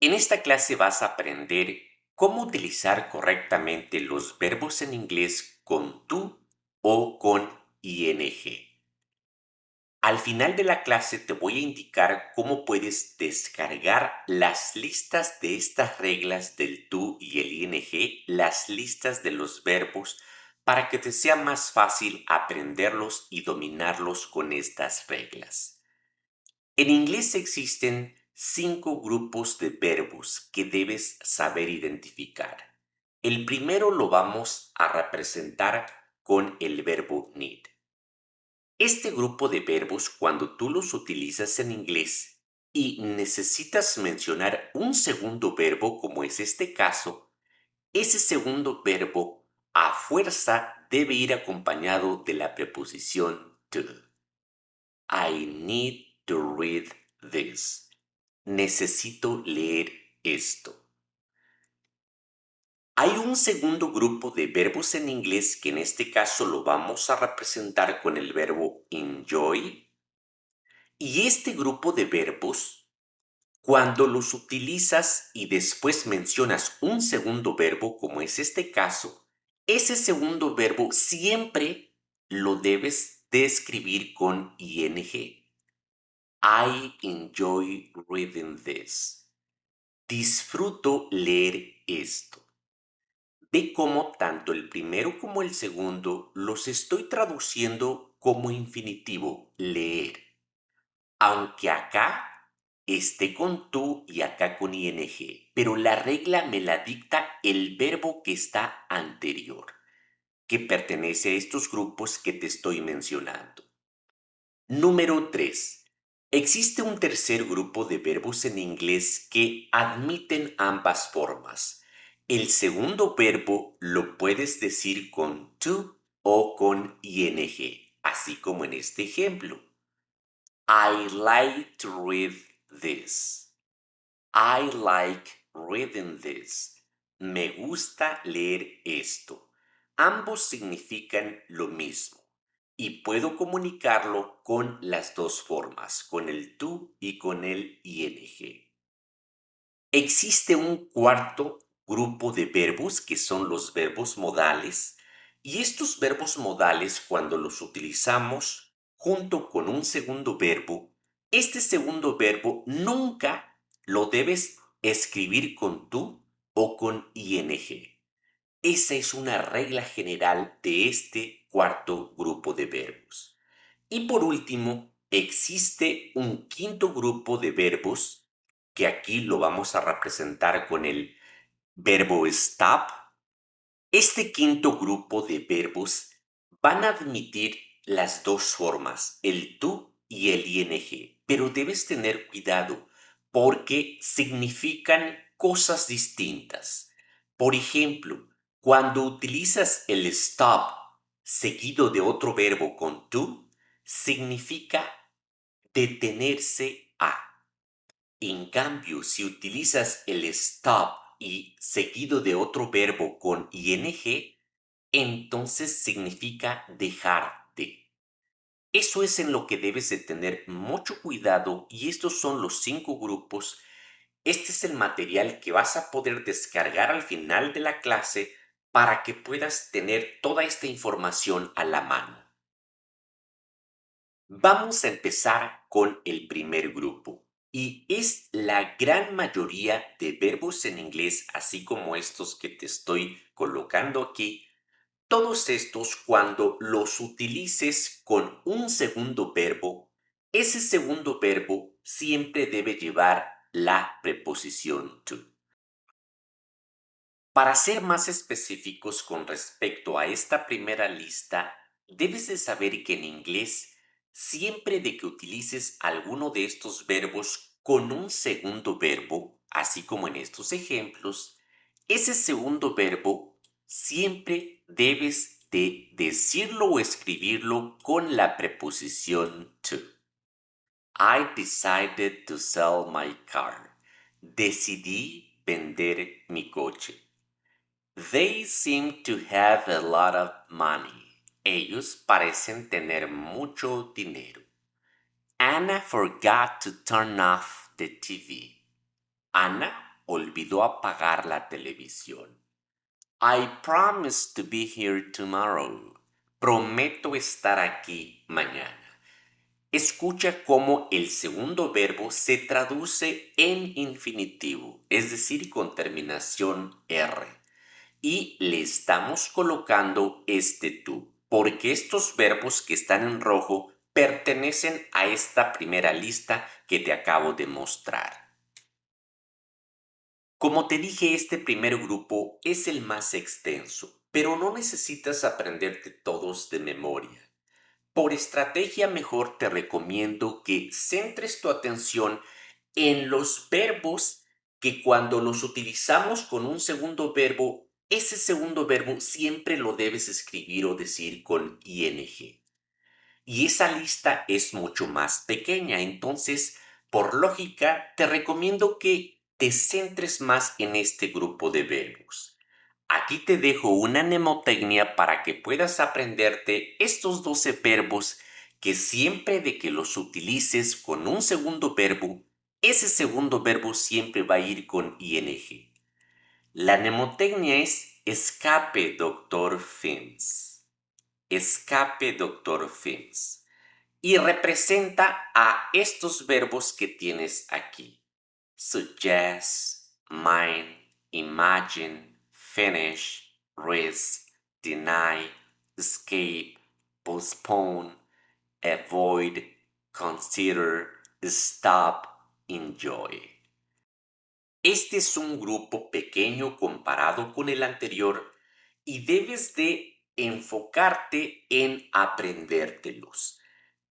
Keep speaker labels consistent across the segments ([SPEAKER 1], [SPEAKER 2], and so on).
[SPEAKER 1] En esta clase vas a aprender cómo utilizar correctamente los verbos en inglés con tú o con ing. Al final de la clase te voy a indicar cómo puedes descargar las listas de estas reglas del tú y el ing, las listas de los verbos, para que te sea más fácil aprenderlos y dominarlos con estas reglas. En inglés existen 5 grupos de verbos que debes saber identificar. El primero lo vamos a representar con el verbo need. Este grupo de verbos, cuando tú los utilizas en inglés y necesitas mencionar un segundo verbo, como es este caso, ese segundo verbo a fuerza debe ir acompañado de la preposición to. I need to read this. Necesito leer esto. Hay un segundo grupo de verbos en inglés que en este caso lo vamos a representar con el verbo enjoy. Y este grupo de verbos, cuando los utilizas y después mencionas un segundo verbo, como es este caso, ese segundo verbo siempre lo debes de escribir con ing. I enjoy reading this. Disfruto leer esto. Ve cómo tanto el primero como el segundo los estoy traduciendo como infinitivo, leer. Aunque acá esté con tú y acá con ing, pero la regla me la dicta el verbo que está anterior, que pertenece a estos grupos que te estoy mencionando. Número 3. Existe un tercer grupo de verbos en inglés que admiten ambas formas. El segundo verbo lo puedes decir con to o con ing, así como en este ejemplo. I like to read this. I like reading this. Me gusta leer esto. Ambos significan lo mismo y puedo comunicarlo con las dos formas, con el tú y con el ing. Existe un cuarto grupo de verbos que son los verbos modales, y estos verbos modales, cuando los utilizamos junto con un segundo verbo, este segundo verbo nunca lo debes escribir con tú o con ing. Esa es una regla general de este cuarto grupo de verbos. Y por último, existe un quinto grupo de verbos que aquí lo vamos a representar con el verbo stop. Este quinto grupo de verbos van a admitir las dos formas, el tú y el ing, pero debes tener cuidado porque significan cosas distintas. Por ejemplo, cuando utilizas el stop seguido de otro verbo con tú, significa detenerse a. En cambio, si utilizas el stop y seguido de otro verbo con ing, entonces significa dejar de. Eso es en lo que debes de tener mucho cuidado, y estos son los 5 grupos. Este es el material que vas a poder descargar al final de la clase para que puedas tener toda esta información a la mano. Vamos a empezar con el primer grupo, y es la gran mayoría de verbos en inglés, así como estos que te estoy colocando aquí. Todos estos, cuando los utilices con un segundo verbo, ese segundo verbo siempre debe llevar la preposición to. Para ser más específicos con respecto a esta primera lista, debes de saber que en inglés, siempre de que utilices alguno de estos verbos con un segundo verbo, así como en estos ejemplos, ese segundo verbo siempre debes de decirlo o escribirlo con la preposición to. I decided to sell my car. Decidí vender mi coche. They seem to have a lot of money. Ellos parecen tener mucho dinero. Anna forgot to turn off the TV. Ana olvidó apagar la televisión. I promise to be here tomorrow. Prometo estar aquí mañana. Escucha cómo el segundo verbo se traduce en infinitivo, es decir, con terminación R. Y le estamos colocando este tú, porque estos verbos que están en rojo pertenecen a esta primera lista que te acabo de mostrar. Como te dije, este primer grupo es el más extenso, pero no necesitas aprenderte todos de memoria. Por estrategia mejor te recomiendo que centres tu atención en los verbos que cuando los utilizamos con un segundo verbo, ese segundo verbo siempre lo debes escribir o decir con ing. Y esa lista es mucho más pequeña, entonces, por lógica, te recomiendo que te centres más en este grupo de verbos. Aquí te dejo una mnemotecnia para que puedas aprenderte estos 12 verbos que siempre de que los utilices con un segundo verbo, ese segundo verbo siempre va a ir con ing. La mnemotecnia es escape, doctor Fims. Escape, doctor Fims. Y representa a estos verbos que tienes aquí. Suggest, mind, imagine, finish, risk, deny, escape, postpone, avoid, consider, stop, enjoy. Este es un grupo pequeño comparado con el anterior y debes de enfocarte en aprendértelos,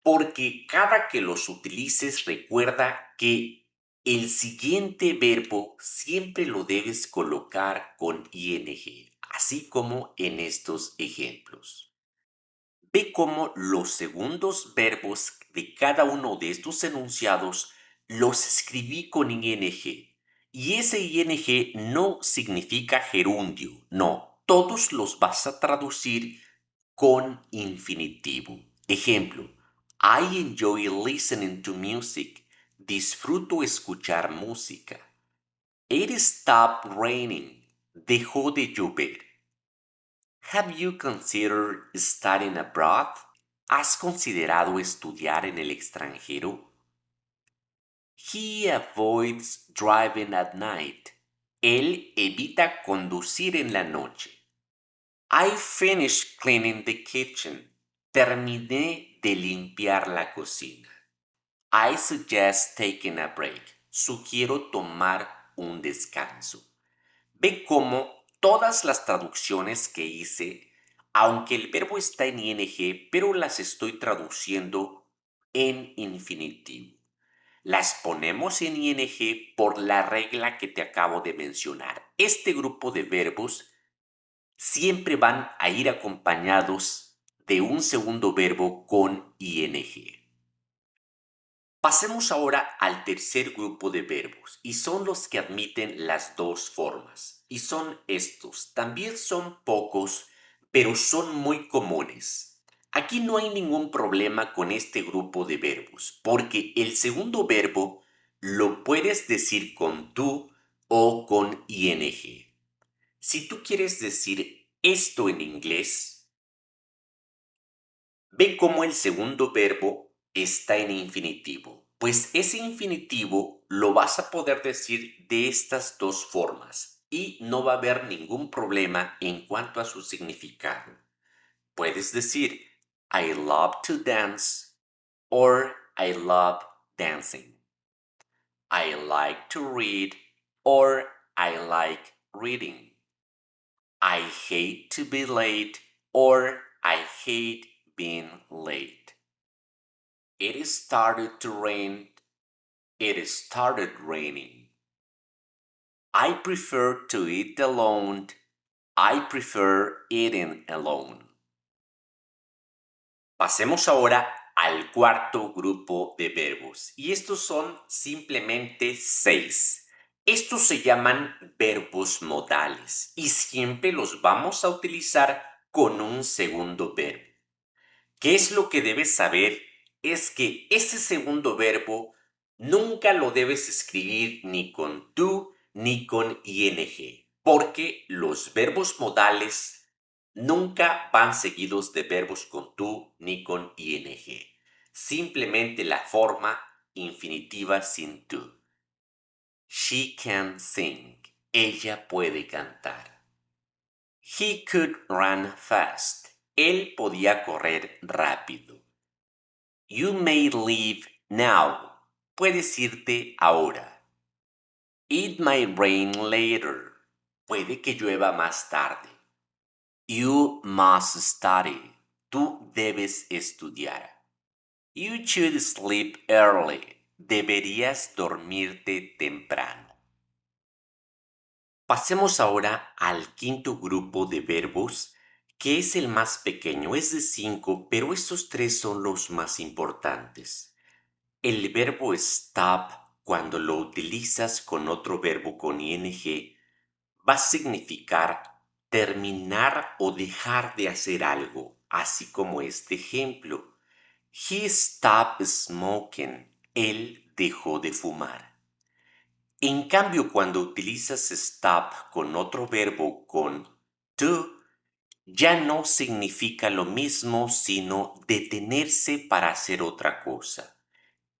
[SPEAKER 1] porque cada que los utilices recuerda que el siguiente verbo siempre lo debes colocar con ing, así como en estos ejemplos. Ve cómo los segundos verbos de cada uno de estos enunciados los escribí con ing. Y ese ing no significa gerundio, no, todos los vas a traducir con infinitivo. Ejemplo, I enjoy listening to music. Disfruto escuchar música. It stopped raining. Dejó de llover. Have you considered studying abroad? ¿Has considerado estudiar en el extranjero? He avoids driving at night. Él evita conducir en la noche. I finished cleaning the kitchen. Terminé de limpiar la cocina. I suggest taking a break. Sugiero tomar un descanso. Ve cómo todas las traducciones que hice, aunque el verbo está en ing, pero las estoy traduciendo en infinitivo. Las ponemos en ing por la regla que te acabo de mencionar. Este grupo de verbos siempre van a ir acompañados de un segundo verbo con ing. Pasemos ahora al tercer grupo de verbos y son los que admiten las dos formas. Y son estos. También son pocos, pero son muy comunes. Aquí no hay ningún problema con este grupo de verbos, porque el segundo verbo lo puedes decir con tú o con ing. Si tú quieres decir esto en inglés, ve cómo el segundo verbo está en infinitivo. Pues ese infinitivo lo vas a poder decir de estas dos formas y no va a haber ningún problema en cuanto a su significado. Puedes decir I love to dance or I love dancing. I like to read or I like reading. I hate to be late or I hate being late. It started to rain. It started raining. I prefer to eat alone. I prefer eating alone. Pasemos ahora al cuarto grupo de verbos y estos son simplemente 6. Estos se llaman verbos modales y siempre los vamos a utilizar con un segundo verbo. ¿Qué es lo que debes saber? Es que ese segundo verbo nunca lo debes escribir ni con tú ni con ing, porque los verbos modales nunca van seguidos de verbos con tú ni con ing. Simplemente la forma infinitiva sin tú. She can sing. Ella puede cantar. He could run fast. Él podía correr rápido. You may leave now. Puedes irte ahora. It might rain later. Puede que llueva más tarde. You must study. Tú debes estudiar. You should sleep early. Deberías dormirte temprano. Pasemos ahora al quinto grupo de verbos, que es el más pequeño, es de 5, pero estos tres son los más importantes. El verbo stop, cuando lo utilizas con otro verbo con ing, va a significar terminar o dejar de hacer algo, así como este ejemplo. He stopped smoking. Él dejó de fumar. En cambio, cuando utilizas stop con otro verbo con to, ya no significa lo mismo, sino detenerse para hacer otra cosa.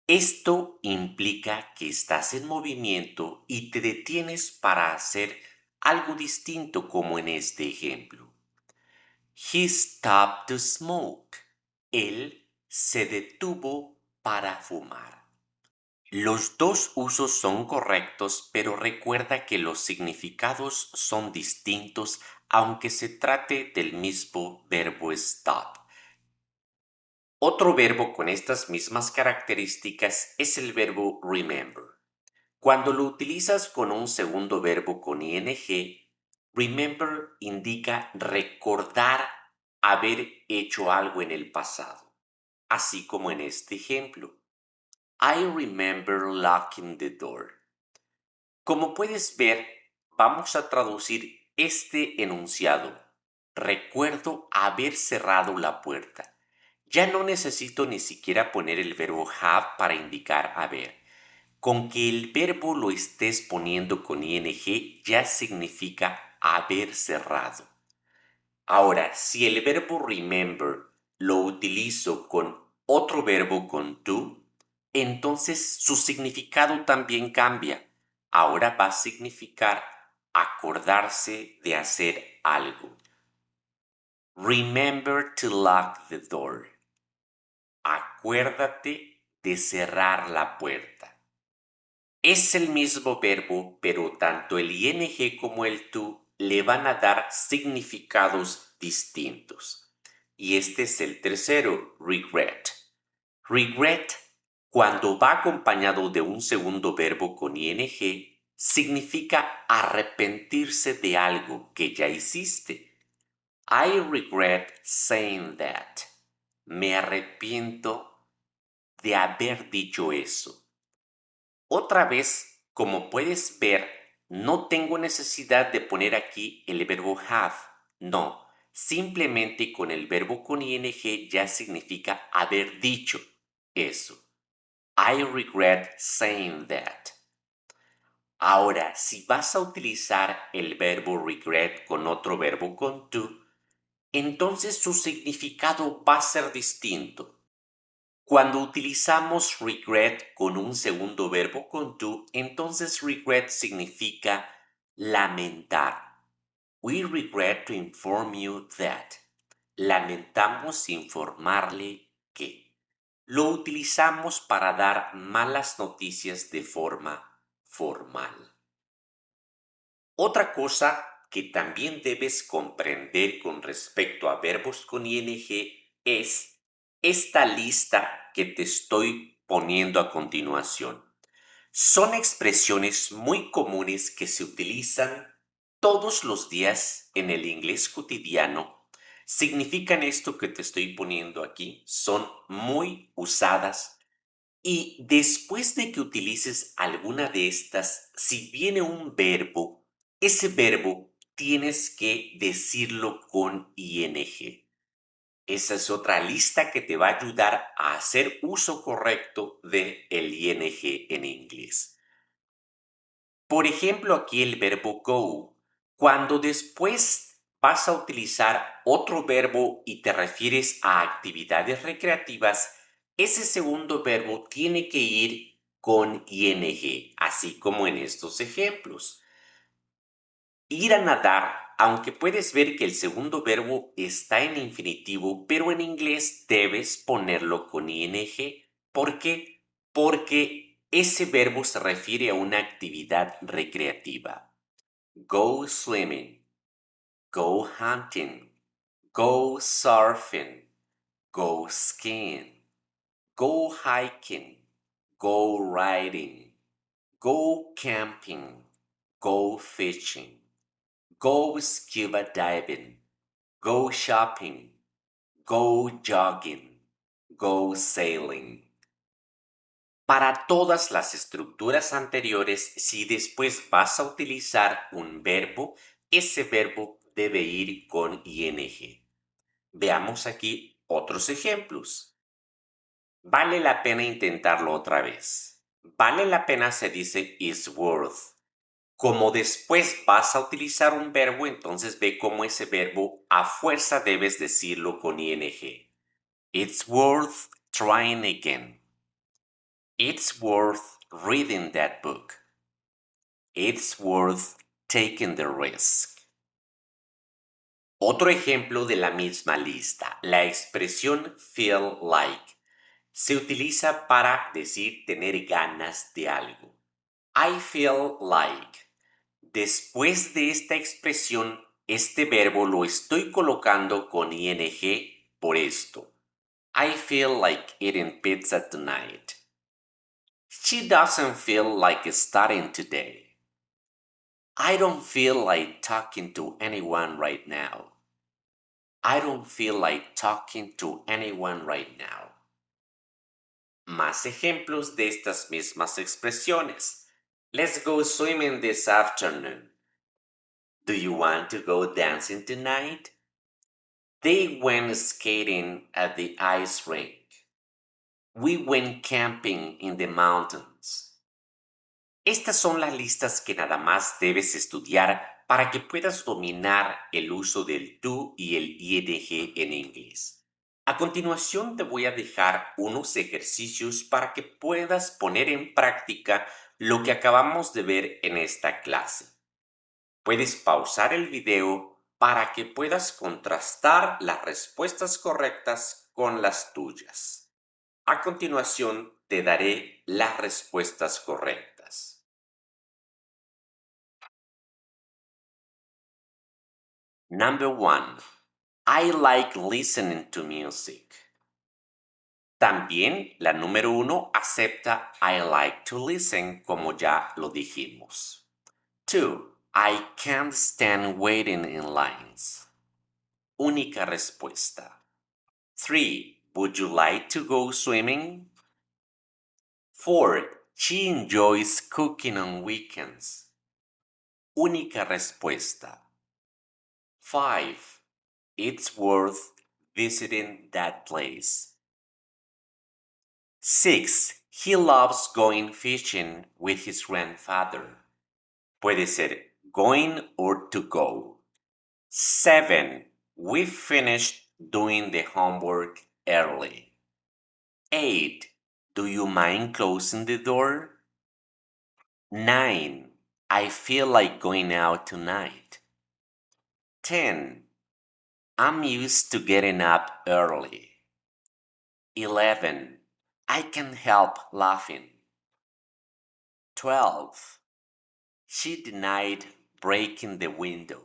[SPEAKER 1] Esto implica que estás en movimiento y te detienes para hacer algo distinto, como en este ejemplo. He stopped to smoke. Él se detuvo para fumar. Los dos usos son correctos, pero recuerda que los significados son distintos aunque se trate del mismo verbo stop. Otro verbo con estas mismas características es el verbo remember. Cuando lo utilizas con un segundo verbo con ing, remember indica recordar haber hecho algo en el pasado, así como en este ejemplo. I remember locking the door. Como puedes ver, vamos a traducir este enunciado. Recuerdo haber cerrado la puerta. Ya no necesito ni siquiera poner el verbo have para indicar haber. Con que el verbo lo estés poniendo con ing ya significa haber cerrado. Ahora, si el verbo remember lo utilizo con otro verbo con to, entonces su significado también cambia. Ahora va a significar acordarse de hacer algo. Remember to lock the door. Acuérdate de cerrar la puerta. Es el mismo verbo, pero tanto el ing como el to le van a dar significados distintos. Y este es el tercero, regret. Regret, cuando va acompañado de un segundo verbo con ing, significa arrepentirse de algo que ya hiciste. I regret saying that. Me arrepiento de haber dicho eso. Otra vez, como puedes ver, no tengo necesidad de poner aquí el verbo have. No, simplemente con el verbo con ing ya significa haber dicho eso. I regret saying that. Ahora, si vas a utilizar el verbo regret con otro verbo con to, entonces su significado va a ser distinto. Cuando utilizamos regret con un segundo verbo con to, entonces regret significa lamentar. We regret to inform you that. Lamentamos informarle que. Lo utilizamos para dar malas noticias de forma formal. Otra cosa que también debes comprender con respecto a verbos con ing es esta lista que te estoy poniendo a continuación. Son expresiones muy comunes que se utilizan todos los días en el inglés cotidiano. Significan esto que te estoy poniendo aquí. Son muy usadas y después de que utilices alguna de estas, si viene un verbo, ese verbo tienes que decirlo con ing. Esa es otra lista que te va a ayudar a hacer uso correcto de el ing en inglés. Por ejemplo, aquí el verbo go. Cuando después vas a utilizar otro verbo y te refieres a actividades recreativas, ese segundo verbo tiene que ir con ing, así como en estos ejemplos. Ir a nadar, aunque puedes ver que el segundo verbo está en infinitivo, pero en inglés debes ponerlo con ing. ¿Por qué? Porque ese verbo se refiere a una actividad recreativa. Go swimming, go hunting, go surfing, go skiing, go hiking, go riding, go camping, go fishing, go scuba diving, go shopping, go jogging, go sailing. Para todas las estructuras anteriores, si después vas a utilizar un verbo, ese verbo debe ir con ing. Veamos aquí otros ejemplos. Vale la pena intentarlo otra vez. Vale la pena se dice is worth. Como después vas a utilizar un verbo, entonces ve cómo ese verbo a fuerza debes decirlo con ing. It's worth trying again. It's worth reading that book. It's worth taking the risk. Otro ejemplo de la misma lista, la expresión feel like se utiliza para decir tener ganas de algo. I feel like. Después de esta expresión, este verbo lo estoy colocando con ing por esto. I feel like eating pizza tonight. She doesn't feel like studying today. I don't feel like talking to anyone right now. I don't feel like talking to anyone right now. Más ejemplos de estas mismas expresiones. Let's go swimming this afternoon. Do you want to go dancing tonight? They went skating at the ice rink. We went camping in the mountains. Estas son las listas que nada más debes estudiar para que puedas dominar el uso del tú y el ing en inglés. A continuación te voy a dejar unos ejercicios para que puedas poner en práctica lo que acabamos de ver en esta clase. Puedes pausar el video para que puedas contrastar las respuestas correctas con las tuyas. A continuación te daré las respuestas correctas. Number 1. I like listening to music. También la número 1 acepta I like to listen, como ya lo dijimos. 2. I can't stand waiting in lines. Única respuesta. 3. Would you like to go swimming? 4. She enjoys cooking on weekends. Única respuesta. 5. It's worth visiting that place. 6. He loves going fishing with his grandfather. Puede ser going or to go. 7. We finished doing the homework early. 8. Do you mind closing the door? 9. I feel like going out tonight. 10. I'm used to getting up early. 11. I can't help laughing. 12. She denied breaking the window.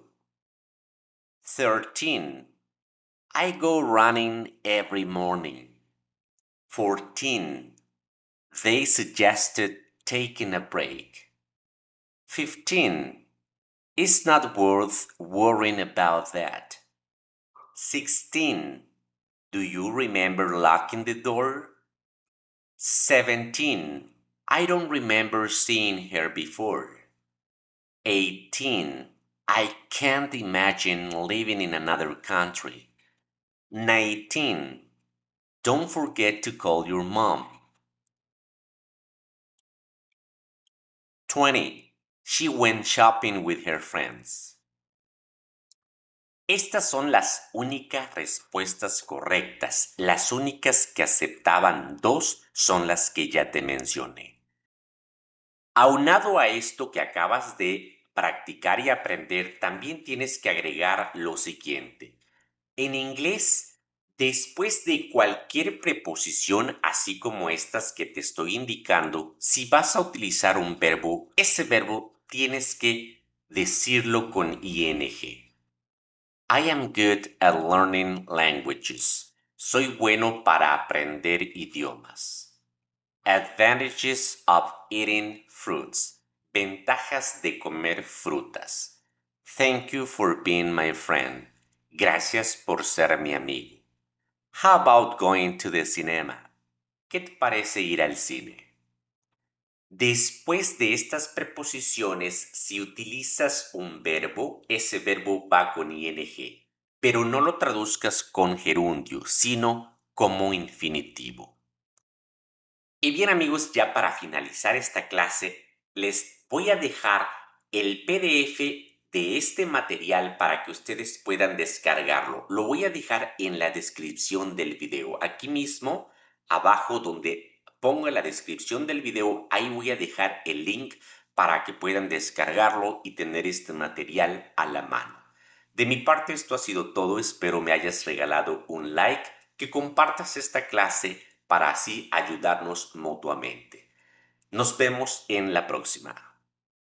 [SPEAKER 1] 13. I go running every morning. 14. They suggested taking a break. 15. It's not worth worrying about that. 16. Do you remember locking the door? 17. I don't remember seeing her before. 18. I can't imagine living in another country. 19. Don't forget to call your mom. 20. She went shopping with her friends. Estas son las únicas respuestas correctas. Las únicas que aceptaban dos son las que ya te mencioné. Aunado a esto que acabas de practicar y aprender, también tienes que agregar lo siguiente. En inglés, después de cualquier preposición, así como estas que te estoy indicando, si vas a utilizar un verbo, ese verbo tienes que decirlo con ing. I am good at learning languages. Soy bueno para aprender idiomas. Advantages of eating fruits. Ventajas de comer frutas. Thank you for being my friend. Gracias por ser mi amigo. How about going to the cinema? ¿Qué te parece ir al cine? Después de estas preposiciones, si utilizas un verbo, ese verbo va con ing, pero no lo traduzcas con gerundio, sino como infinitivo. Y bien amigos, ya para finalizar esta clase, les voy a dejar el PDF de este material para que ustedes puedan descargarlo. Lo voy a dejar en la descripción del video. Aquí mismo, abajo donde pongo la descripción del video, ahí voy a dejar el link para que puedan descargarlo y tener este material a la mano. De mi parte esto ha sido todo. Espero me hayas regalado un like, que compartas esta clase para así ayudarnos mutuamente. Nos vemos en la próxima.